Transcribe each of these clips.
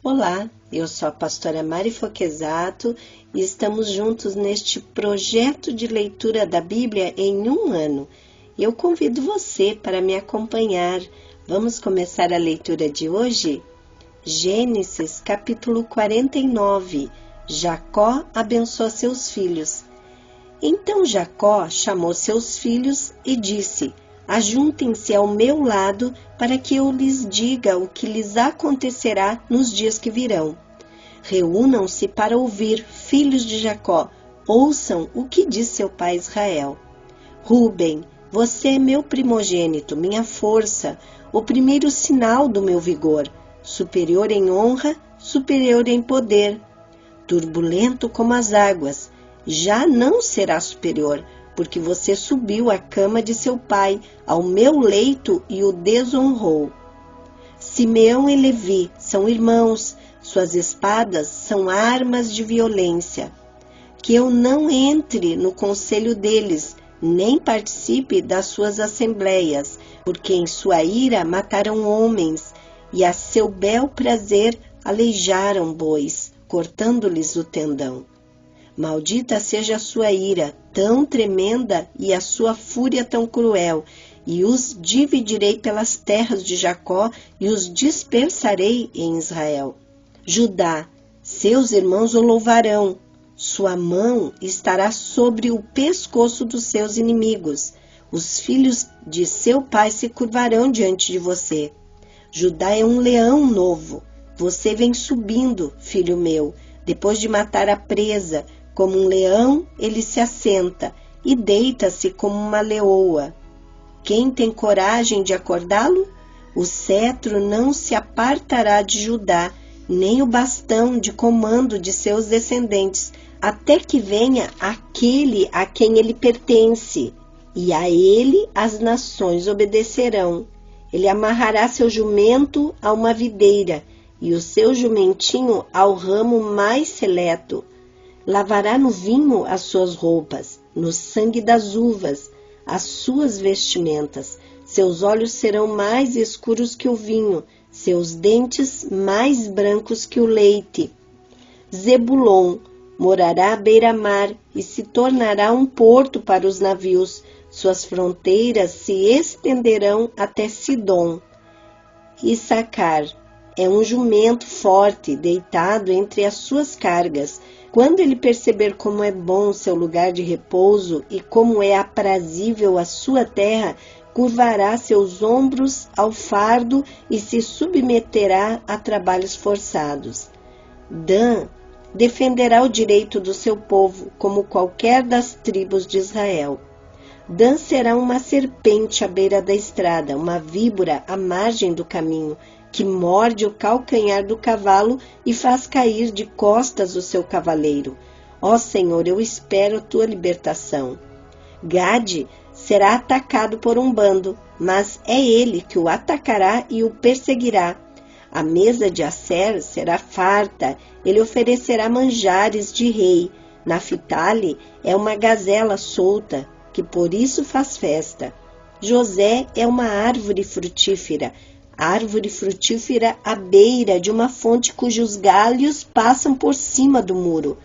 Olá, eu sou a pastora Mari Foquesato e estamos juntos neste projeto de leitura da Bíblia em um ano. Eu convido você para me acompanhar. Vamos começar a leitura de hoje? Gênesis capítulo 49. Jacó abençoa seus filhos. Então Jacó chamou seus filhos e disse: ajuntem-se ao meu lado para que eu lhes diga o que lhes acontecerá nos dias que virão. Reúnam-se para ouvir, filhos de Jacó, ouçam o que diz seu pai Israel. Rúben, você é meu primogênito, minha força, o primeiro sinal do meu vigor, superior em honra, superior em poder. Turbulento como as águas, já não será superior, porque você subiu à cama de seu pai, ao meu leito, e o desonrou. Simeão e Levi são irmãos, suas espadas são armas de violência. Que eu não entre no conselho deles, nem participe das suas assembleias, porque em sua ira mataram homens, e a seu bel prazer aleijaram bois, cortando-lhes o tendão. Maldita seja a sua ira, tão tremenda, e a sua fúria tão cruel, e os dividirei pelas terras de Jacó, e os dispersarei em Israel. Judá, seus irmãos o louvarão, sua mão estará sobre o pescoço dos seus inimigos, os filhos de seu pai se curvarão diante de você. Judá é um leão novo, você vem subindo, filho meu, depois de matar a presa. Como um leão, ele se assenta e deita-se como uma leoa. Quem tem coragem de acordá-lo? O cetro não se apartará de Judá, nem o bastão de comando de seus descendentes, até que venha aquele a quem ele pertence, e a ele as nações obedecerão. Ele amarrará seu jumento a uma videira, e o seu jumentinho ao ramo mais seleto. Lavará no vinho as suas roupas, no sangue das uvas, as suas vestimentas. Seus olhos serão mais escuros que o vinho, seus dentes mais brancos que o leite. Zebulon morará à beira-mar e se tornará um porto para os navios. Suas fronteiras se estenderão até Sidom. Issacar é um jumento forte, deitado entre as suas cargas. Quando ele perceber como é bom seu lugar de repouso e como é aprazível a sua terra, curvará seus ombros ao fardo e se submeterá a trabalhos forçados. Dan defenderá o direito do seu povo, como qualquer das tribos de Israel. Dan será uma serpente à beira da estrada, uma víbora à margem do caminho, que morde o calcanhar do cavalo e faz cair de costas o seu cavaleiro. Ó Senhor, eu espero a tua libertação. Gade será atacado por um bando, mas é ele que o atacará e o perseguirá. A mesa de Asser será farta, ele oferecerá manjares de rei. Naphtali é uma gazela solta, que por isso faz festa. José é uma árvore frutífera à beira de uma fonte cujos galhos passam por cima do muro.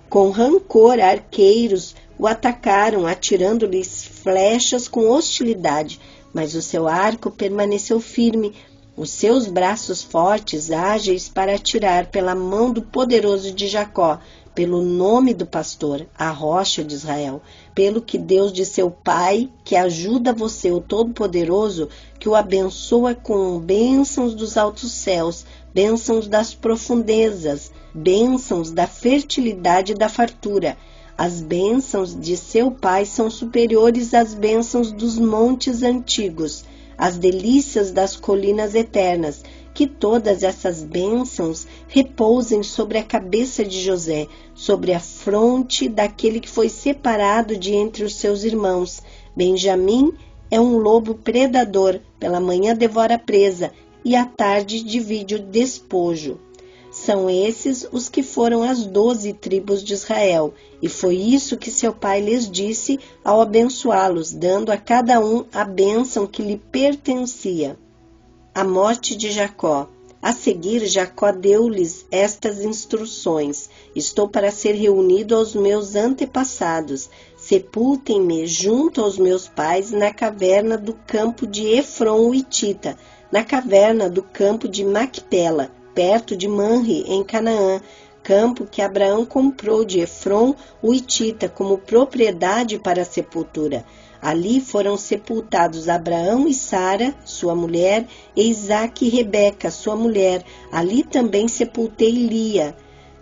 Com rancor, arqueiros o atacaram, atirando-lhes flechas com hostilidade, mas o seu arco permaneceu firme, os seus braços fortes, ágeis para atirar pela mão do poderoso de Jacó, pelo nome do pastor, a rocha de Israel, pelo que Deus de seu pai, que ajuda você, o Todo-Poderoso, que o abençoa com bênçãos dos altos céus, bênçãos das profundezas, bênçãos da fertilidade e da fartura. As bênçãos de seu pai são superiores às bênçãos dos montes antigos, às delícias das colinas eternas. Que todas essas bênçãos repousem sobre a cabeça de José, sobre a fronte daquele que foi separado de entre os seus irmãos. Benjamim é um lobo predador, pela manhã devora a presa, e à tarde divide o despojo. São esses os que foram as 12 tribos de Israel, e foi isso que seu pai lhes disse ao abençoá-los, dando a cada um a bênção que lhe pertencia. A morte de Jacó. A seguir, Jacó deu-lhes estas instruções: estou para ser reunido aos meus antepassados. Sepultem-me junto aos meus pais na caverna do campo de Efron o Hitita, na caverna do campo de Macpela, perto de Manre, em Canaã, campo que Abraão comprou de Efron o Hitita como propriedade para a sepultura. Ali foram sepultados Abraão e Sara, sua mulher, e Isaque e Rebeca, sua mulher. Ali também sepultei Lia.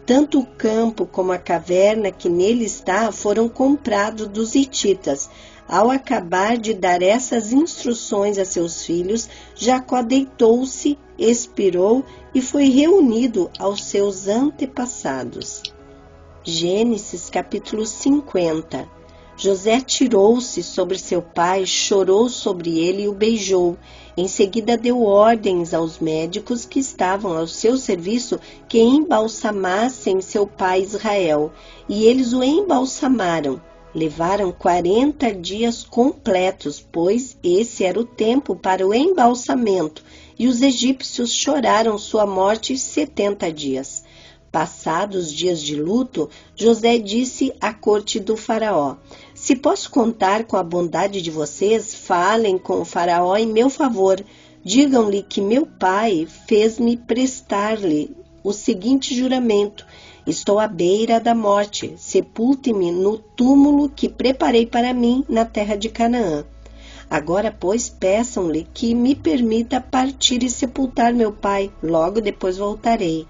Tanto o campo como a caverna que nele está foram comprados dos hititas. Ao acabar de dar essas instruções a seus filhos, Jacó deitou-se, expirou e foi reunido aos seus antepassados. Gênesis capítulo 50. José tirou-se sobre seu pai, chorou sobre ele e o beijou. Em seguida deu ordens aos médicos que estavam ao seu serviço que embalsamassem seu pai Israel. E eles o embalsamaram. Levaram 40 dias completos, pois esse era o tempo para o embalsamento, e os egípcios choraram sua morte 70 dias. Passados os dias de luto, José disse à corte do faraó: se posso contar com a bondade de vocês, falem com o faraó em meu favor. Digam-lhe que meu pai fez-me prestar-lhe o seguinte juramento: estou à beira da morte, sepulte-me no túmulo que preparei para mim na terra de Canaã. Agora, pois, peçam-lhe que me permita partir e sepultar meu pai, logo depois voltarei.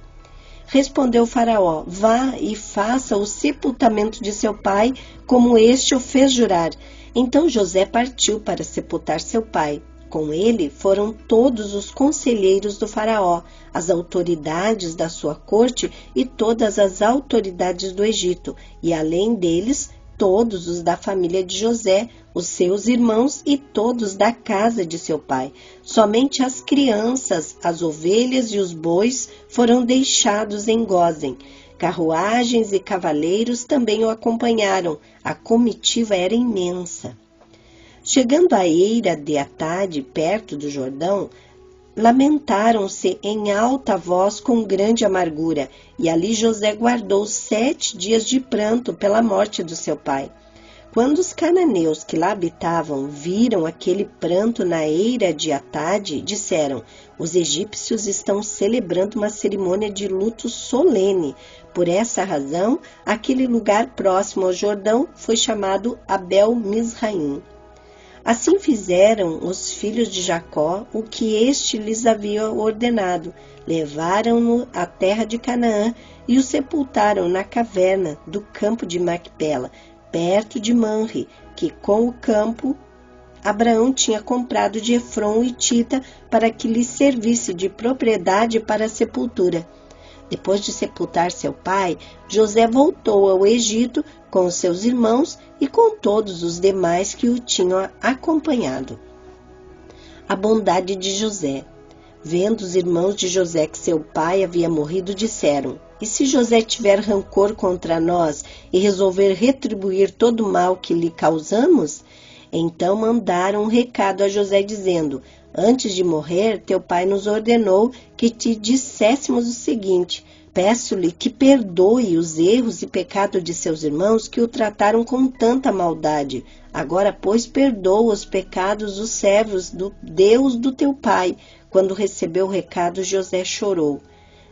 Respondeu o faraó: vá e faça o sepultamento de seu pai, como este o fez jurar. Então José partiu para sepultar seu pai. Com ele foram todos os conselheiros do faraó, as autoridades da sua corte e todas as autoridades do Egito, e além deles, todos os da família de José, os seus irmãos e todos da casa de seu pai. Somente as crianças, as ovelhas e os bois foram deixados em Gósen. Carruagens e cavaleiros também o acompanharam. A comitiva era imensa. Chegando à eira de Atade, perto do Jordão, lamentaram-se em alta voz com grande amargura, e ali José guardou 7 dias de pranto pela morte do seu pai. Quando os cananeus que lá habitavam viram aquele pranto na eira de Atade, disseram: os egípcios estão celebrando uma cerimônia de luto solene. Por essa razão, aquele lugar próximo ao Jordão foi chamado Abel-Misraim. Assim fizeram os filhos de Jacó o que este lhes havia ordenado. Levaram-no à terra de Canaã e o sepultaram na caverna do campo de Macpela, perto de Manre, que com o campo Abraão tinha comprado de Efron o Hitita para que lhe servisse de propriedade para a sepultura. Depois de sepultar seu pai, José voltou ao Egito com os seus irmãos e com todos os demais que o tinham acompanhado. A bondade de José. Vendo os irmãos de José que seu pai havia morrido, disseram: e se José tiver rancor contra nós e resolver retribuir todo o mal que lhe causamos? Então mandaram um recado a José dizendo: antes de morrer, teu pai nos ordenou que te disséssemos o seguinte: peço-lhe que perdoe os erros e pecados de seus irmãos que o trataram com tanta maldade. Agora, pois, perdoa os pecados dos servos do Deus do teu pai. Quando recebeu o recado, José chorou.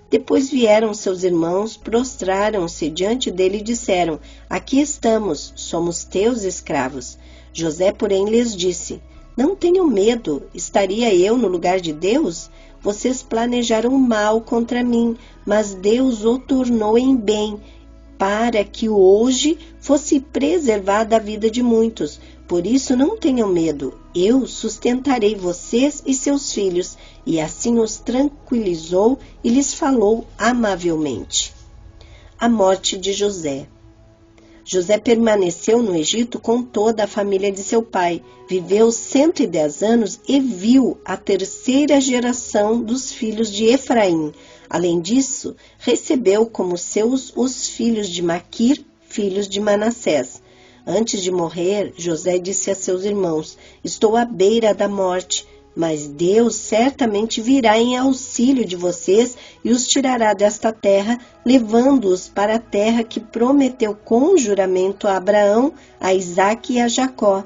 Depois vieram seus irmãos, prostraram-se diante dele e disseram: aqui estamos, somos teus escravos. José, porém, lhes disse: não tenham medo, estaria eu no lugar de Deus? Vocês planejaram mal contra mim, mas Deus o tornou em bem, para que hoje fosse preservada a vida de muitos. Por isso não tenham medo, eu sustentarei vocês e seus filhos. E assim os tranquilizou e lhes falou amavelmente. A morte de José. José permaneceu no Egito com toda a família de seu pai. Viveu 110 anos e viu a terceira geração dos filhos de Efraim. Além disso, recebeu como seus os filhos de Maquir, filhos de Manassés. Antes de morrer, José disse a seus irmãos: estou à beira da morte. mas Deus certamente virá em auxílio de vocês e os tirará desta terra, levando-os para a terra que prometeu com juramento a Abraão, a Isaque e a Jacó.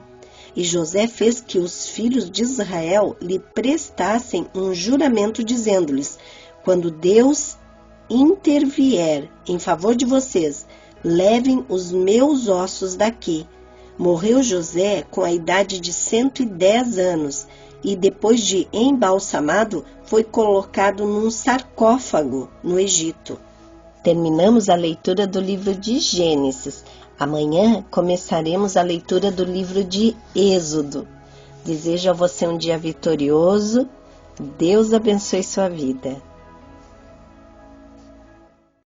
E José fez que os filhos de Israel lhe prestassem um juramento, dizendo-lhes: quando Deus intervier em favor de vocês, levem os meus ossos daqui. Morreu José com a idade de 110 anos e, depois de embalsamado, foi colocado num sarcófago no Egito. Terminamos a leitura do livro de Gênesis. Amanhã começaremos a leitura do livro de Êxodo. Desejo a você um dia vitorioso. Deus abençoe sua vida.